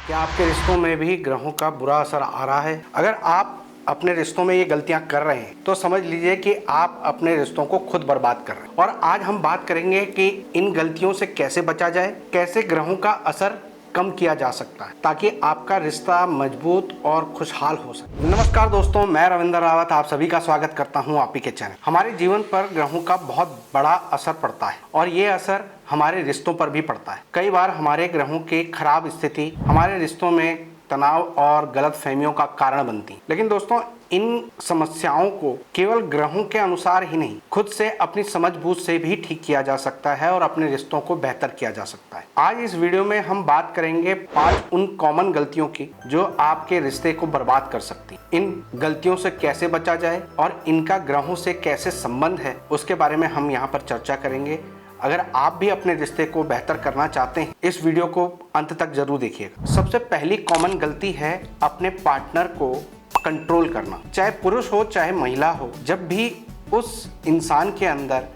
क्या आपके रिश्तों में भी ग्रहों का बुरा असर आ रहा है? अगर आप अपने रिश्तों में ये गलतियां कर रहे हैं तो समझ लीजिए कि आप अपने रिश्तों को खुद बर्बाद कर रहे हैं। और आज हम बात करेंगे कि इन गलतियों से कैसे बचा जाए, कैसे ग्रहों का असर कम किया जा सकता है ताकि आपका रिश्ता मजबूत और खुशहाल हो सके। नमस्कार दोस्तों, मैं रविंद्र रावत आप सभी का स्वागत करता हूं आप ही के चैनल। हमारे जीवन पर ग्रहों का बहुत बड़ा असर पड़ता है और ये असर हमारे रिश्तों पर भी पड़ता है। कई बार हमारे ग्रहों की खराब स्थिति हमारे रिश्तों में तनाव और गलत फहमियों का कारण बनती है। लेकिन दोस्तों, इन समस्याओं को केवल ग्रहों के अनुसार ही नहीं, खुद से अपनी समझबूझ से भी ठीक किया जा सकता है और अपने रिश्तों को बेहतर किया जा सकता है। आज इस वीडियो में हम बात करेंगे 5 उन कॉमन गलतियों की जो आपके रिश्ते को बर्बाद कर सकती हैं। इन गलतियों से कैसे बचा जाए और इनका ग्रहों से कैसे संबंध है, उसके बारे में हम यहाँ पर चर्चा करेंगे। अगर आप भी अपने रिश्ते को बेहतर करना चाहते हैं, इस वीडियो को अंत तक जरूर देखिएगा। सबसे पहली कॉमन गलती है अपने पार्टनर को कंट्रोल करना। चाहे पुरुष हो चाहे महिला हो, जब भी उस इंसान के अंदर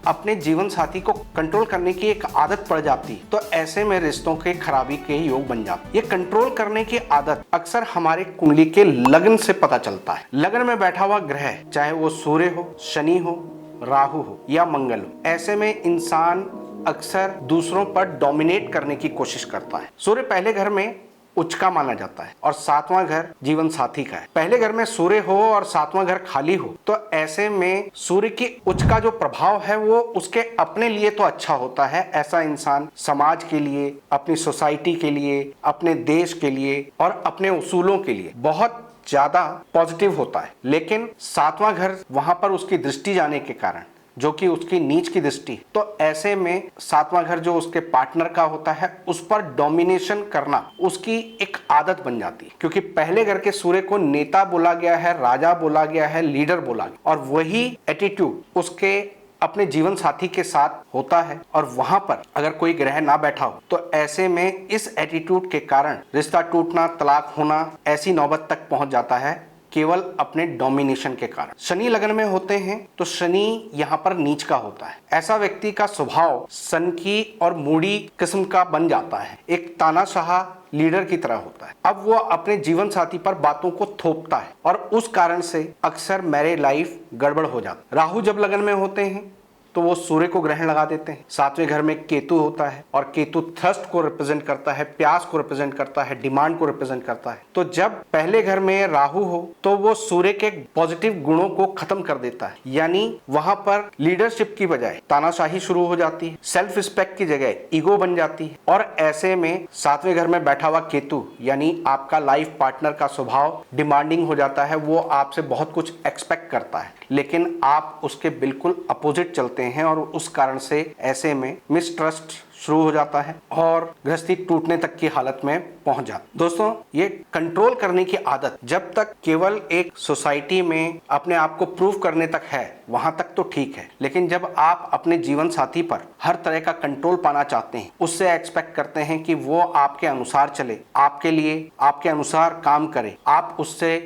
अपने जीवन साथी को कंट्रोल करने की एक आदत पड़ जाती है तो ऐसे में रिश्तों के खराबी के योग बन जाते। ये कंट्रोल करने की आदत अक्सर हमारे कुंडली के लग्न से पता चलता है। लग्न में बैठा हुआ ग्रह, चाहे वो सूर्य हो, शनि हो, राहु हो या मंगल हो, ऐसे में इंसान अक्सर दूसरों पर डोमिनेट करने की कोशिश करता है। सूर्य पहले घर में उच्च का माना जाता है और 7वां घर जीवन साथी का है। पहले घर में सूर्य हो और 7वां घर खाली हो तो ऐसे में सूर्य की उच्च का जो प्रभाव है वो उसके अपने लिए तो अच्छा होता है। ऐसा इंसान समाज के लिए, अपनी सोसाइटी के लिए, अपने देश के लिए और अपने उसूलों के लिए बहुत ज्यादा पॉजिटिव होता है। लेकिन 7वां घर वहां पर उसकी दृष्टि जाने के कारण, जो कि उसकी नीच की दृष्टि, तो ऐसे में 7वां घर जो उसके पार्टनर का होता है उस पर डोमिनेशन करना उसकी एक आदत बन जाती है। क्योंकि पहले घर के सूर्य को नेता बोला गया है, राजा बोला गया है, लीडर बोला गया, और वही एटीट्यूड उसके अपने जीवन साथी के साथ होता है। और वहां पर अगर कोई ग्रह ना बैठा हो तो ऐसे में इस एटीट्यूड के कारण रिश्ता टूटना, तलाक होना ऐसी नौबत तक पहुंच जाता है केवल अपने डोमिनेशन के कारण। शनि लगन में होते हैं तो शनि यहाँ पर नीच का होता है। ऐसा व्यक्ति का स्वभाव सनकी और मूडी किस्म का बन जाता है, एक तानाशाह लीडर की तरह होता है। अब वो अपने जीवन साथी पर बातों को थोपता है और उस कारण से अक्सर मैरिज लाइफ गड़बड़ हो जाती है। राहु जब लगन में होते हैं तो वो सूर्य को ग्रहण लगा देते हैं। 7वें घर में केतु होता है और केतु थ्रस्ट को रिप्रेजेंट करता है, प्यास को रिप्रेजेंट करता है, डिमांड को रिप्रेजेंट करता है। तो जब पहले घर में राहु हो तो वो सूर्य के पॉजिटिव गुणों को खत्म कर देता है, यानी वहां पर लीडरशिप की बजाय तानाशाही शुरू हो जाती है, सेल्फ रिस्पेक्ट की जगह ईगो बन जाती है। और ऐसे में 7वें घर में बैठा हुआ केतु यानी आपका लाइफ पार्टनर का स्वभाव डिमांडिंग हो जाता है। वो आपसे बहुत कुछ एक्सपेक्ट करता है लेकिन आप उसके बिल्कुल अपोजिट चलते हैं और उस कारण से ऐसे में मिसट्रस्ट शुरू हो जाता है और गृहस्थी टूटने तक की हालत में पहुंच जाती। दोस्तों, ये कंट्रोल करने की आदत जब तक केवल एक सोसाइटी में अपने आप को प्रूव करने तक है वहां तक तो ठीक है, लेकिन जब आप अपने जीवन साथी पर हर तरह का कंट्रोल पाना चाहते हैं, उससे एक्सपेक्ट करते हैं कि वो आपके अनुसार चले, आपके लिए आपके अनुसार काम करे, आप उससे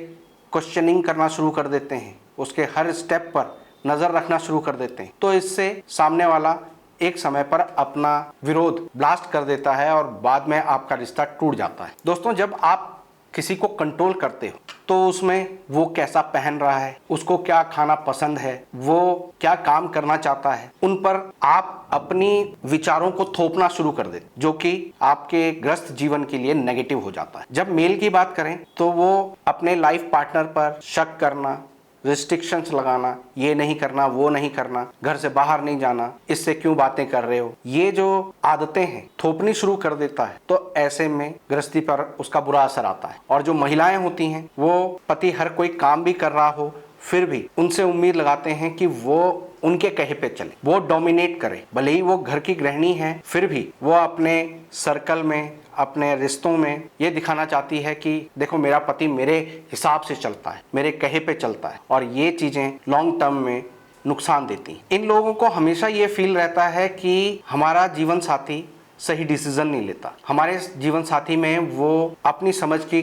क्वेश्चनिंग करना शुरू कर देते हैं, उसके हर स्टेप पर नजर रखना शुरू कर देते हैं, तो इससे सामने वाला एक समय पर अपना विरोध ब्लास्ट कर देता है और बाद में आपका रिश्ता टूट जाता है। दोस्तों, जब आप किसी को कंट्रोल करते हो तो उसमें वो कैसा पहन रहा है, उसको क्या खाना पसंद है, वो क्या काम करना चाहता है, उन पर आप अपनी विचारों को थोपना शुरू कर देते, जो कि आपके ग्रस्त जीवन के लिए नेगेटिव हो जाता है। जब मेल की बात करें तो वो अपने लाइफ पार्टनर पर शक करना, रिस्ट्रिक्शंस लगाना, ये नहीं करना, वो नहीं करना, घर से बाहर नहीं जाना, इससे क्यों बातें कर रहे हो, ये जो आदतें हैं थोपनी शुरू कर देता है। तो ऐसे में गृहस्थी पर उसका बुरा असर आता है। और जो महिलाएं होती हैं वो पति हर कोई काम भी कर रहा हो फिर भी उनसे उम्मीद लगाते हैं कि वो उनके कहे पे चले, वो डोमिनेट करे। भले ही वो घर की गृहिणी है फिर भी वो अपने सर्कल में, अपने रिश्तों में ये दिखाना चाहती है कि देखो मेरा पति मेरे हिसाब से चलता है, मेरे कहे पे चलता है, और ये चीजें लॉन्ग टर्म में नुकसान देती हैं। इन लोगों को हमेशा ये फील रहता है कि हमारा जीवन साथी सही डिसीजन नहीं लेता, हमारे जीवन साथी में वो अपनी समझ की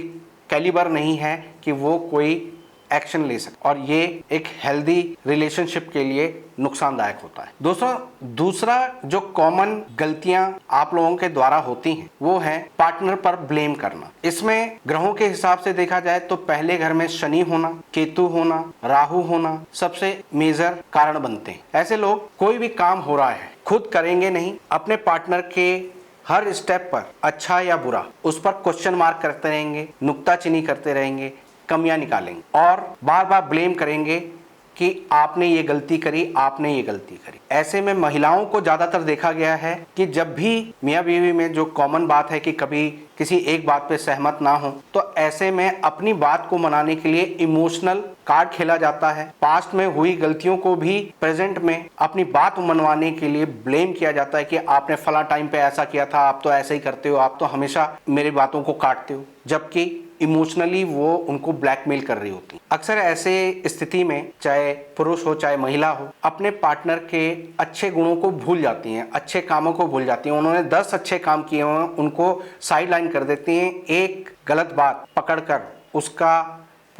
कैलिबर नहीं है कि वो कोई एक्शन ले सकते और ये एक हेल्दी रिलेशनशिप के लिए नुकसानदायक होता है। दोस्तों, दूसरा जो कॉमन गलतियां आप लोगों के द्वारा होती हैं वो है पार्टनर पर ब्लेम करना। इसमें ग्रहों के हिसाब से देखा जाए तो पहले घर में शनि होना, केतु होना, राहु होना सबसे मेजर कारण बनते हैं। ऐसे लोग कोई भी काम हो रहा है खुद करेंगे नहीं, अपने पार्टनर के हर स्टेप पर अच्छा या बुरा उस पर क्वेश्चन मार्क करते रहेंगे, नुक्ताचीनी करते रहेंगे, कमियां निकालेंगे और बार बार ब्लेम करेंगे कि आपने ये गलती करी, आपने ये गलती करी। ऐसे में महिलाओं को ज्यादातर देखा गया है कि जब भी मियां बीवी में जो कॉमन बात है कि कभी किसी एक बात पे सहमत ना हो, तो ऐसे में अपनी बात को मनाने के लिए इमोशनल कार्ड खेला जाता है। पास्ट में हुई गलतियों को भी प्रेजेंट में अपनी बात मनवाने के लिए ब्लेम किया जाता है कि आपने फला टाइम पे ऐसा किया था, आप तो ऐसे ही करते हो, आप तो हमेशा मेरी बातों को काटते हो, जबकि इमोशनली वो उनको ब्लैकमेल कर रही होती। अक्सर ऐसे स्थिति में चाहे पुरुष हो चाहे महिला हो, अपने पार्टनर के अच्छे गुणों को भूल जाती हैं, अच्छे कामों को भूल जाती हैं। उन्होंने 10 अच्छे काम किए हैं, उनको साइड लाइन कर देती हैं। एक गलत बात पकड़कर उसका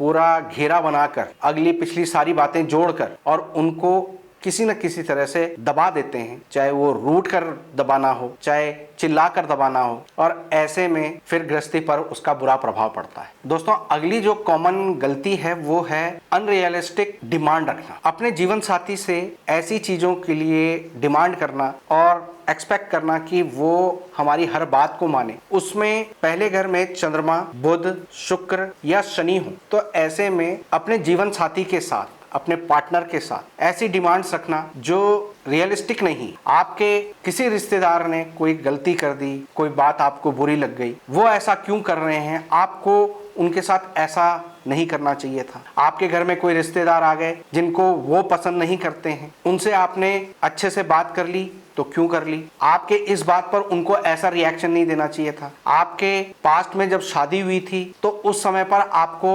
पूरा घेरा बनाकर अगली पिछली सारी बातें जोड़कर और उनको किसी न किसी तरह से दबा देते हैं, चाहे वो रूठ कर दबाना हो, चाहे चिल्ला कर दबाना हो, और ऐसे में फिर गृहस्थी पर उसका बुरा प्रभाव पड़ता है। दोस्तों, अगली जो कॉमन गलती है वो है अनरियलिस्टिक डिमांड रखना। अपने जीवन साथी से ऐसी चीजों के लिए डिमांड करना और एक्सपेक्ट करना कि वो हमारी हर बात को माने। उसमें पहले घर में चंद्रमा, बुध, शुक्र या शनि हो, तो ऐसे में अपने जीवन साथी के साथ, अपने पार्टनर के साथ ऐसी डिमांड्स रखना जो रियलिस्टिक नहीं। आपके किसी रिश्तेदार ने कोई गलती कर दी, कोई बात आपको बुरी लग गई, वो ऐसा क्यों कर रहे हैं, आपको उनके साथ ऐसा नहीं करना चाहिए था। आपके घर में कोई रिश्तेदार आ गए जिनको वो पसंद नहीं करते हैं, उनसे आपने अच्छे से बात कर ली तो क्यों कर ली, आपके इस बात पर उनको ऐसा रिएक्शन नहीं देना चाहिए था। आपके पास्ट में जब शादी हुई थी तो उस समय पर आपको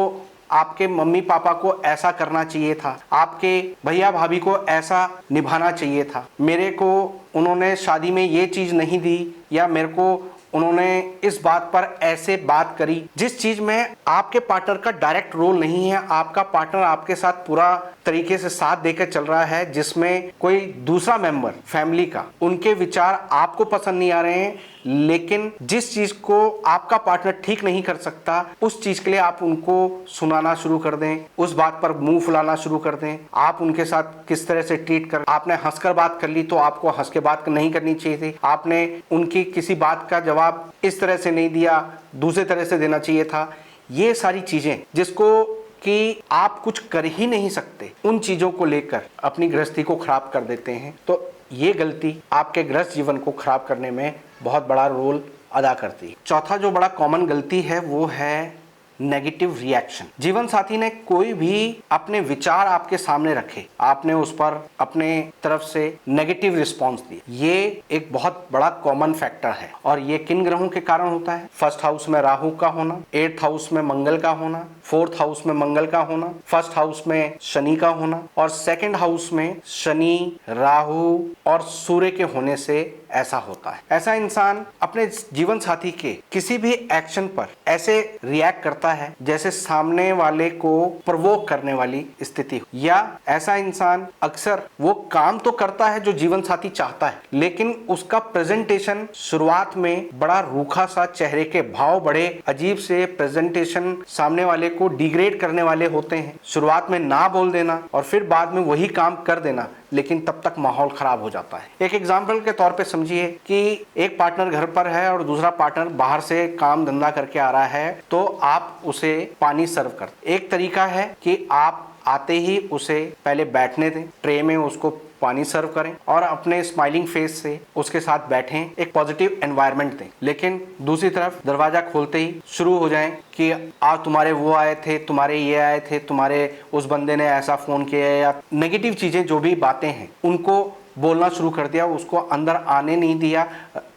आपके मम्मी पापा को ऐसा करना चाहिए था, आपके भैया भाभी को ऐसा निभाना चाहिए था, मेरे को उन्होंने शादी में ये चीज नहीं दी, या मेरे को उन्होंने इस बात पर ऐसे बात करी। जिस चीज में आपके पार्टनर का डायरेक्ट रोल नहीं है, आपका पार्टनर आपके साथ पूरा तरीके से साथ देकर चल रहा है, जिसमें कोई दूसरा मेंबर फैमिली का, उनके विचार आपको पसंद नहीं आ रहे हैं, लेकिन जिस चीज को आपका पार्टनर ठीक नहीं कर सकता उस चीज के लिए आप उनको सुनाना शुरू कर दें, उस बात पर मुंह फुलाना शुरू कर दें। आप उनके साथ किस तरह से ट्रीट कर, आपने हंसकर बात कर ली तो आपको हंस के बात नहीं करनी चाहिए थी, आपने उनकी किसी बात का जवाब इस तरह से नहीं दिया, दूसरे तरह से देना चाहिए था। ये सारी चीजें जिसको कि आप कुछ कर ही नहीं सकते, उन चीजों को लेकर अपनी गृहस्थी को खराब कर देते हैं। तो ये गलती आपके गृहस्थ जीवन को खराब करने में बहुत बड़ा रोल अदा करती है। चौथा जो बड़ा कॉमन गलती है वो है नेगेटिव रिएक्शन। जीवन साथी ने कोई भी अपने विचार आपके सामने रखे, आपने उस पर अपने तरफ से नेगेटिव रिस्पॉन्स दिया, ये एक बहुत बड़ा कॉमन फैक्टर है। और ये किन ग्रहों के कारण होता है? फर्स्ट हाउस में राहु का होना, 8th हाउस में मंगल का होना, 4th हाउस में मंगल का होना, फर्स्ट हाउस में शनि का होना और सेकंड हाउस में शनि, राहु और सूर्य के होने से ऐसा होता है। ऐसा इंसान अपने जीवन साथी के किसी भी एक्शन पर ऐसे रिएक्ट करता है जैसे सामने वाले को प्रवोक करने वाली स्थिति हो, या ऐसा इंसान अक्सर वो काम तो करता है जो जीवन साथी चाहता है, लेकिन उसका प्रेजेंटेशन शुरुआत में बड़ा रूखा सा, चेहरे के भाव बड़े अजीब से, प्रेजेंटेशन सामने वाले को डिग्रेड करने वाले होते हैं। शुरुआत में ना बोल देना और फिर बाद में वही काम कर देना, लेकिन तब तक माहौल खराब हो जाता है। एक एग्जाम्पल के तौर पे समझिए कि एक पार्टनर घर पर है और दूसरा पार्टनर बाहर से काम धंधा करके आ रहा है, तो आप उसे पानी सर्व कर। एक तरीका है कि आप आते ही उसे पहले बैठने दें, ट्रे में उसको पानी सर्व करें और अपने स्माइलिंग फेस से उसके साथ बैठें, एक पॉजिटिव एनवायरनमेंट दें। लेकिन दूसरी तरफ दरवाजा खोलते ही शुरू हो जाएं कि आज तुम्हारे वो आए थे, तुम्हारे ये आए थे, तुम्हारे उस बंदे ने ऐसा फोन किया, या नेगेटिव चीजें जो भी बातें हैं उनको बोलना शुरू कर दिया, उसको अंदर आने नहीं दिया,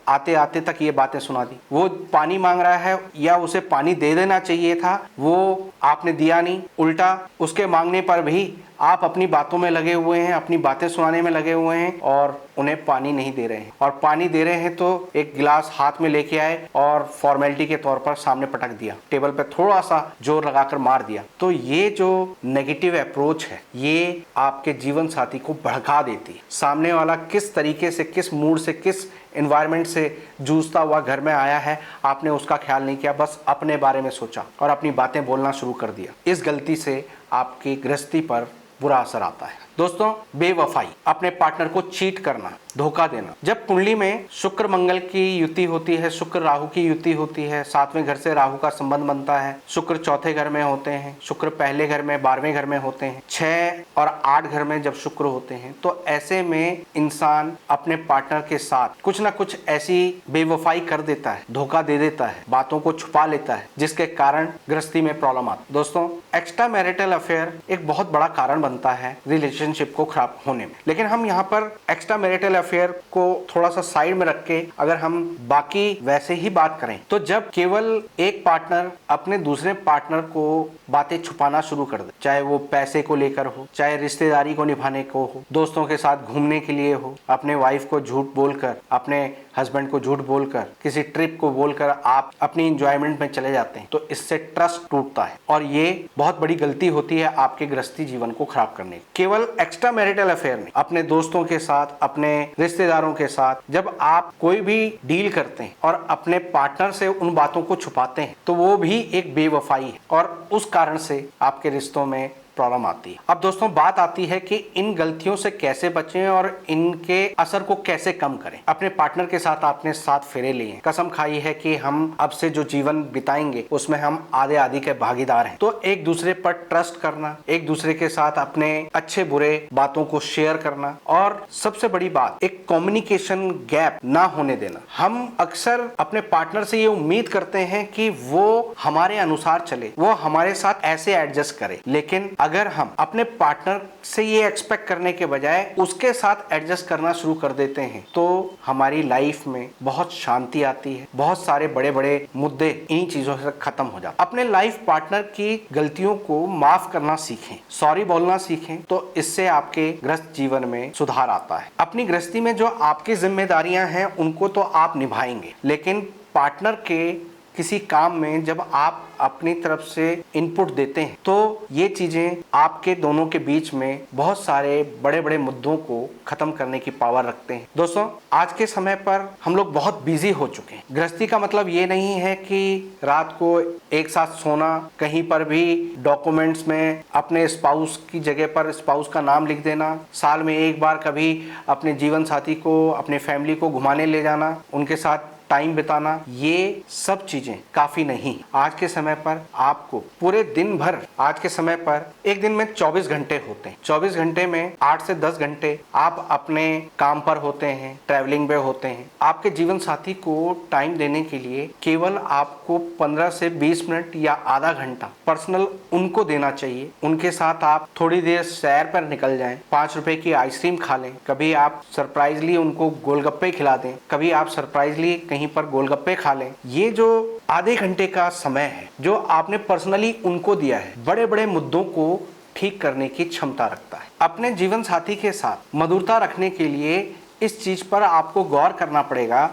आते आते तक ये बातें सुना दी। वो पानी मांग रहा है या उसे पानी दे देना चाहिए था, वो आपने दिया नहीं, उल्टा उसके मांगने पर भी आप अपनी बातों में लगे हुए हैं, अपनी बातें सुनाने में लगे हुए हैं और उन्हें पानी नहीं दे रहे हैं, और पानी दे रहे हैं तो एक गिलास हाथ में लेके आए और फॉर्मेलिटी के तौर पर सामने पटक दिया, टेबल पे थोड़ा सा जोर लगाकर मार दिया। तो ये जो नेगेटिव अप्रोच है ये आपके जीवन साथी को भड़का देती है। सामने वाला किस तरीके से, किस मूड से, किस एनवायरनमेंट से जूझता हुआ घर में आया है, आपने उसका ख्याल नहीं किया, बस अपने बारे में सोचा और अपनी बातें बोलना शुरू कर दिया। इस गलती से आपकी गृहस्थी पर बुरा असर आता है। दोस्तों, बेवफाई, अपने पार्टनर को चीट करना, धोखा देना। जब कुंडली में शुक्र मंगल की युति होती है, शुक्र राहु की युति होती है, 7वें घर से राहु का संबंध बनता है, शुक्र चौथे घर में होते हैं, शुक्र पहले घर में, 12वें घर में होते हैं, 6 और 8 घर में जब शुक्र होते हैं, तो ऐसे में इंसान अपने पार्टनर के साथ कुछ ना कुछ ऐसी बेवफाई कर देता है, धोखा दे देता है, बातों को छुपा लेता है, जिसके कारण गृहस्थी में प्रॉब्लम आती है। दोस्तों, एक्स्ट्रा मैरिटल अफेयर एक बहुत बड़ा कारण बनता है रिलेशनशिप को खराब होने में। लेकिन हम यहाँ पर एक्स्ट्रा मैरिटल अफेयर को थोड़ा सा साइड में रख के अगर हम बाकी वैसे ही बात करें, तो जब केवल एक पार्टनर अपने दूसरे पार्टनर को बातें छुपाना शुरू कर दे, चाहे वो पैसे को लेकर हो, चाहे रिश्तेदारी को निभाने को हो, दोस्तों के साथ घूमने के लिए हो, अपने वाइफ को झूठ बोलकर, अपने हस्बैंड को झूठ बोलकर, किसी ट्रिप को बोलकर आप अपनी इंजॉयमेंट में चले जाते हैं, तो इससे ट्रस्ट टूटता है और ये बहुत बड़ी गलती होती है आपके गृहस्थी जीवन को खराब करने की। केवल एक्स्ट्रा मैरिटल अफेयर नहीं, अपने दोस्तों के साथ, अपने रिश्तेदारों के साथ जब आप कोई भी डील करते हैं और अपने पार्टनर से उन बातों को छुपाते हैं, तो वो भी एक बेवफाई है और उस कारण से आपके रिश्तों में प्रॉब्लम आती है। अब दोस्तों, बात आती है कि इन गलतियों से कैसे बचें और इनके असर को कैसे कम करें। अपने पार्टनर के साथ आपने 7 फेरे लिए, कसम खाई है कि हम अब से जो जीवन बिताएंगे उसमें हम आधे आधे के भागीदार हैं, तो एक दूसरे पर ट्रस्ट करना, एक दूसरे के साथ अपने अच्छे बुरे बातों को शेयर करना, और सबसे बड़ी बात, एक कम्युनिकेशन गैप ना होने देना। हम अक्सर अपने पार्टनर से ये उम्मीद करते हैं कि वो हमारे अनुसार चले, वो हमारे साथ ऐसे एडजस्ट करे, लेकिन अगर हम अपने पार्टनर से ये एक्सपेक्ट करने के बजाय उसके साथ एडजस्ट करना शुरू कर देते हैं, तो हमारी लाइफ में बहुत शांति आती है, बहुत सारे बड़े बड़े मुद्दे इन्हीं चीजों से खत्म हो जाते हैं। अपने लाइफ पार्टनर की गलतियों को माफ करना सीखें, सॉरी बोलना सीखें, तो इससे आपके गृहस्थ जीवन में सुधार आता है। अपनी गृहस्थी में जो आपकी जिम्मेदारियां हैं उनको तो आप निभाएंगे, लेकिन पार्टनर के किसी काम में जब आप अपनी तरफ से इनपुट देते हैं, तो ये चीजें आपके दोनों के बीच में बहुत सारे बड़े बड़े मुद्दों को खत्म करने की पावर रखते हैं। दोस्तों, आज के समय पर हम लोग बहुत बिजी हो चुके हैं। गृहस्थी का मतलब ये नहीं है कि रात को एक साथ सोना, कहीं पर भी डॉक्यूमेंट्स में अपने स्पाउस की जगह पर स्पाउस का नाम लिख देना, साल में एक बार कभी अपने जीवन साथी को, अपने फैमिली को घुमाने ले जाना, उनके साथ टाइम बिताना, ये सब चीजें काफी नहीं। आज के समय पर आपको पूरे दिन भर, आज के समय पर एक दिन में 24 घंटे होते हैं, 24 घंटे में 8 से 10 घंटे आप अपने काम पर होते हैं, ट्रैवलिंग पे होते हैं। आपके जीवन साथी को टाइम देने के लिए केवल आपको 15 से 20 मिनट या आधा घंटा पर्सनल उनको देना चाहिए। उनके साथ आप थोड़ी देर सैर पर निकल जाएं, 5 रुपए की आइसक्रीम खा लें, कभी आप सरप्राइजली उनको गोलगप्पे खिला दें, कभी आप सरप्राइजली कहीं पर गोलगप्पे खा लें। ये जो आधे घंटे का समय है जो आपने पर्सनली उनको दिया है, बड़े बड़े मुद्दों को ठीक करने की क्षमता रखता है। अपने जीवन साथी के साथ मधुरता रखने के लिए इस चीज पर आपको गौर करना पड़ेगा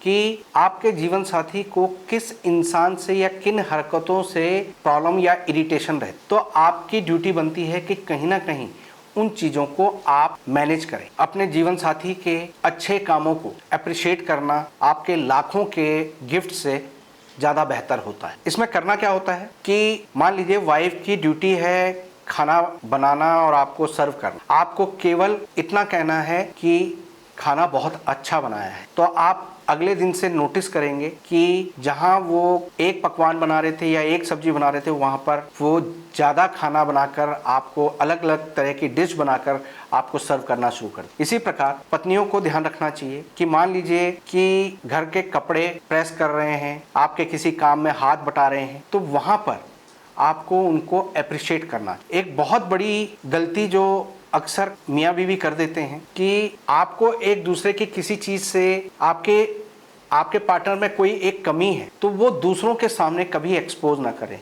कि आपके जीवन साथी को किस इंसान से या किन हरकतों से प्रॉब्लम या इरिटेशन रहे, तो आपकी ड्यूटी बनती है कि कहीं ना कहीं उन चीजों को आप मैनेज करें। अपने जीवन साथी के अच्छे कामों को अप्रिशिएट करना आपके लाखों के गिफ्ट से ज्यादा बेहतर होता है। इसमें करना क्या होता है कि मान लीजिए वाइफ की ड्यूटी है खाना बनाना और आपको सर्व करना, आपको केवल इतना कहना है कि खाना बहुत अच्छा बनाया है, तो आप अगले दिन से नोटिस करेंगे कि जहां वो एक पकवान बना रहे थे या एक सब्जी बना रहे थे, वहां पर वो ज़्यादा खाना बनाकर आपको अलग अलग तरह की डिश बनाकर आपको सर्व करना शुरू कर। इसी प्रकार पत्नियों को ध्यान रखना चाहिए कि मान लीजिए कि घर के कपड़े प्रेस कर रहे हैं, आपके किसी काम में हाथ बटा रहे हैं, तो वहाँ पर आपको उनको अप्रिशिएट करना। एक बहुत बड़ी गलती जो अक्सर मियाँ बीवी कर देते हैं कि आपको एक दूसरे की किसी चीज़ से आपके पार्टनर में कोई एक कमी है तो वो दूसरों के सामने कभी एक्सपोज ना करें,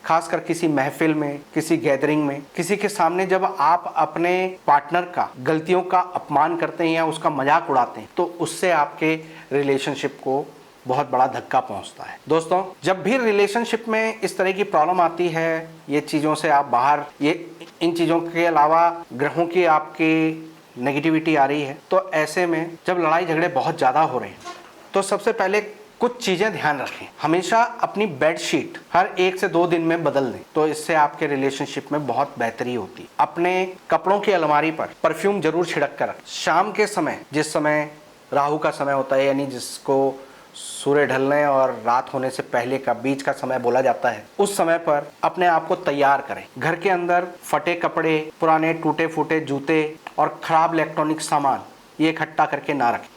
खासकर किसी महफिल में, किसी गैदरिंग में, किसी के सामने जब आप अपने पार्टनर का गलतियों का अपमान करते हैं या उसका मजाक उड़ाते हैं तो उससे आपके रिलेशनशिप को बहुत बड़ा धक्का पहुंचता है। दोस्तों, जब भी रिलेशनशिप में इस तरह की प्रॉब्लम आती है, ये चीज़ों से आप बाहर, ये इन चीज़ों के अलावा ग्रहों की आपकी नेगेटिविटी आ रही है, तो ऐसे में जब लड़ाई झगड़े बहुत ज़्यादा हो रहे हैं तो सबसे पहले कुछ चीज़ें ध्यान रखें। हमेशा अपनी बेडशीट हर 1 से 2 दिन में बदल दें, तो इससे आपके रिलेशनशिप में बहुत बेहतरी होती है। अपने कपड़ों की अलमारी पर परफ्यूम जरूर छिड़क कर रखें। शाम के समय, जिस समय राहु का समय होता है, यानी जिसको सूर्य ढलने और रात होने से पहले का बीच का समय बोला जाता है, उस समय पर अपने आप को तैयार करें। घर के अंदर फटे कपड़े, पुराने टूटे फूटे जूते और खराब इलेक्ट्रॉनिक सामान ये इकट्ठा करके ना रखें।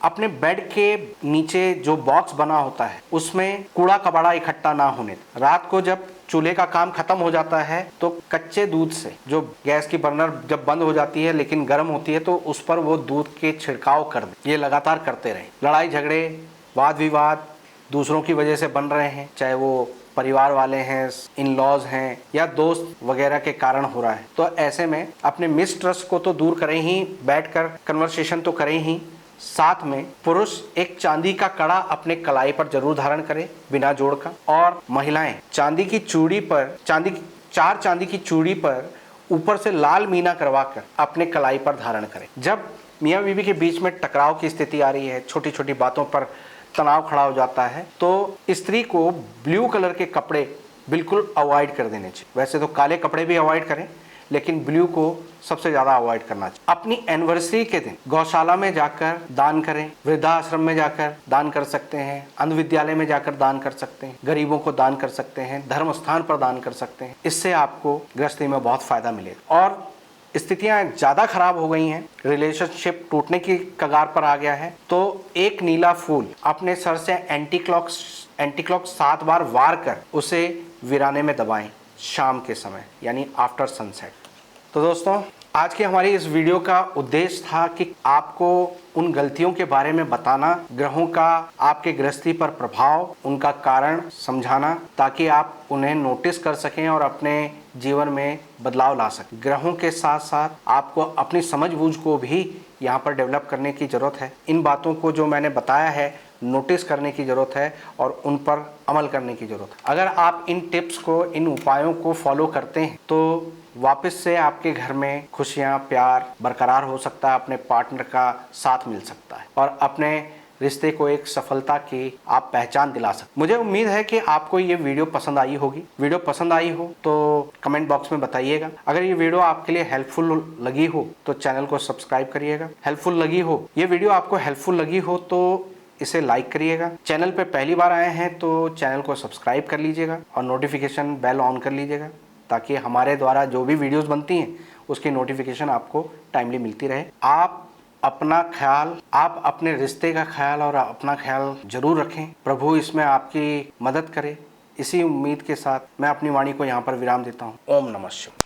अपने बेड के नीचे जो बॉक्स बना होता है उसमें कूड़ा कबाड़ा इकट्ठा ना होने दें। रात को जब चूल्हे का काम खत्म हो जाता है तो कच्चे दूध से, जो गैस की बर्नर जब बंद हो जाती है लेकिन गर्म होती है, तो उस पर वो दूध के छिड़काव कर दें। ये लगातार करते रहें। लड़ाई झगड़े, वाद विवाद दूसरों की वजह से बन रहे हैं, चाहे वो परिवार वाले हैं, इन लॉज हैं या दोस्त वगैरह के कारण हो रहा है, तो ऐसे में अपने मिसट्रस्ट को तो दूर करें ही, बैठकर कन्वर्सेशन तो करें ही, साथ में पुरुष एक चांदी का कड़ा अपने कलाई पर जरूर धारण करें बिना जोड़ का, और महिलाएं चांदी की चूड़ी पर, चार चांदी की चूड़ी पर ऊपर से लाल मीना करवाकर अपने कलाई पर धारण करें। जब मियाँ बीवी के बीच में टकराव की स्थिति आ रही है, छोटी छोटी बातों पर तनाव खड़ा हो जाता है, तो स्त्री को ब्लू कलर के कपड़े बिल्कुल अवॉइड कर देने चाहिए। वैसे तो काले कपड़े भी अवॉइड करें, लेकिन ब्लू को सबसे ज़्यादा अवॉइड करना चाहिए। अपनी एनिवर्सरी के दिन गौशाला में जाकर दान करें, वृद्धाश्रम में जाकर दान कर सकते हैं, अंध विद्यालय में जाकर दान कर सकते हैं, गरीबों को दान कर सकते हैं, धर्म स्थान पर दान कर सकते हैं। इससे आपको गृहस्थी में बहुत फायदा मिलेगा। और स्थितियां ज़्यादा खराब हो गई हैं, रिलेशनशिप टूटने की कगार पर आ गया है, तो एक नीला फूल अपने सर से एंटी क्लॉक 7 बार वार कर उसे वीराने में दबाएं शाम के समय, यानी आफ्टर सनसेट। तो दोस्तों, आज की हमारी इस वीडियो का उद्देश्य था कि आपको उन गलतियों के बारे में बताना, ग्रहों का आपके गृहस्थी पर प्रभाव, उनका कारण समझाना, ताकि आप उन्हें नोटिस कर सकें और अपने जीवन में बदलाव ला सकें। ग्रहों के साथ साथ आपको अपनी समझबूझ को भी यहाँ पर डेवलप करने की ज़रूरत है। इन बातों को जो मैंने बताया है नोटिस करने की ज़रूरत है और उन पर अमल करने की ज़रूरत है। अगर आप इन टिप्स को, इन उपायों को फॉलो करते हैं तो वापस से आपके घर में खुशियाँ, प्यार बरकरार हो सकता है, अपने पार्टनर का साथ मिल सकता है और अपने रिश्ते को एक सफलता की आप पहचान दिला सकते। मुझे उम्मीद है कि आपको ये वीडियो पसंद आई होगी। वीडियो पसंद आई हो तो कमेंट बॉक्स में बताइएगा। अगर ये वीडियो आपके लिए हेल्पफुल लगी हो तो चैनल को सब्सक्राइब करिएगा। हेल्पफुल लगी हो, ये वीडियो आपको हेल्पफुल लगी हो तो इसे लाइक करिएगा। चैनल पे पहली बार आए हैं तो चैनल को सब्सक्राइब कर लीजिएगा और नोटिफिकेशन बेल ऑन कर लीजिएगा, ताकि हमारे द्वारा जो भी वीडियोस बनती हैं उसकी नोटिफिकेशन आपको टाइमली मिलती रहे। आप अपना ख्याल, आप अपने रिश्ते का ख्याल और अपना ख्याल जरूर रखें। प्रभु इसमें आपकी मदद करे। इसी उम्मीद के साथ मैं अपनी वाणी को यहाँ पर विराम देता हूँ। ओम नमः शिवाय।